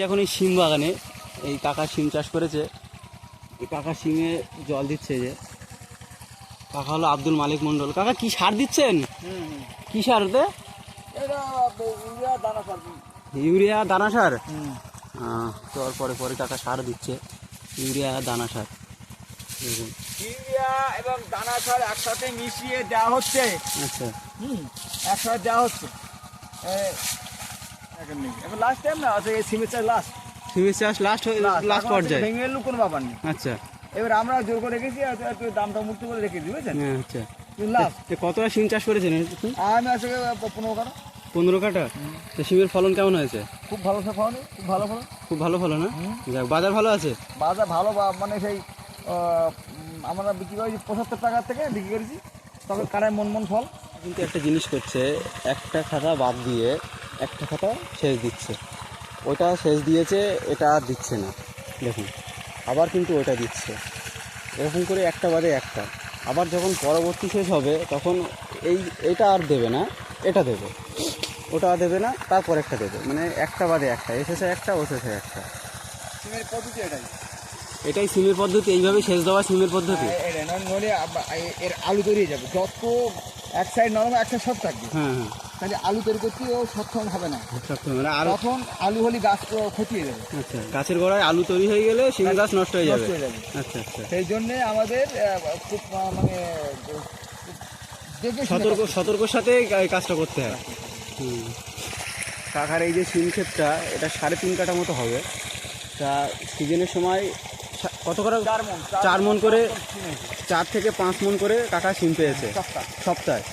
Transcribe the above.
এখন এই শিম বাগানে এই কাকা শিম চাষ করেছে। এই কাকা শিমে জল দিচ্ছে, যে কাকা হলো আব্দুল মালিক মন্ডল। কাকা কি সার দিচ্ছেন? কি সার ওতে? ইউরিয়া দানা সার। তোর পরে পরে কাকা সার দিচ্ছে, ইউরিয়া দানা সার। দেখুন ইউরিয়া এবং দানা সার একসাথে মিশিয়ে দেওয়া হচ্ছে। আচ্ছা, একসাথে দেওয়া হচ্ছে। এখন লাস্ট টাইম না, সিমের চাষ লাস্ট। সিমের চাষ লাস্ট পর্যায়ে, ভেঙে এলো কোনো ব্যাপার নেই। আচ্ছা, এবার আমরা জোর করে রেখেছি, একটু দামটা মুক্ত করে রেখেছি, বুঝলেন? হ্যাঁ, আচ্ছা। লাস্ট কতটা সিম চাষ করেছেন? আমি আসলে 15 কাটা। 15 কাটা। তো সিমের ফলন কেমন হয়েছে? খুব ভালো ফলন, খুব ভালো ফলন। খুব ভালো ফলন, না? যাক, বাজার ভালো আছে? বাজার ভালো, মানে সেই আমরা বিক্রি করেছি 75 টাকার থেকে বিক্রি করেছি। তখন কানায় মন ফল। কিন্তু একটা জিনিস করছে, একটা খাতা বাদ দিয়ে একটা খাতা সেচ দিচ্ছে। ওটা সেচ দিয়েছে, এটা আর দিচ্ছে না। দেখুন, আবার কিন্তু ওটা দিচ্ছে। এরকম করে একটা বাদে একটা। আবার যখন পরবর্তী শেষ হবে তখন এইটা আর দেবে না, এটা দেবে। ওটা আর দেবে না, তারপর একটা দেবে। মানে একটা বাদে একটা, এ শেষে একটা, ও শেষে একটা। সিমের পদ্ধতি এটাই সিমের পদ্ধতি। এইভাবে সেচ দেওয়া সিমের পদ্ধতি। নইলে এর আলু তৈরি হয়ে যাবে। যত এক সাইড নরম, এক সাইড সব থাকবে। হ্যাঁ, হ্যাঁ। তাহলে আলু তৈরি করতে ও সক্ষম হবে না। মানে আলু, তখন আলু হলে গাছ ক্ষতি হয়ে যাবে। আচ্ছা, গাছের গোড়ায় আলু তৈরি হয়ে গেলে সিম গাছ নষ্ট হয়ে যাবে। আচ্ছা, আচ্ছা। সেই জন্যে আমাদের খুব মানে সতর্কর সাথে কাজটা করতে হয়। কাকার এই যে সিম ক্ষেতটা, এটা 3.5 কাঠা মতো হবে। তা সিজনের সময় কত করে? 4 মণ করে, 4 থেকে 5 মণ করে কাকা সিম পেয়েছে সপ্তাহে।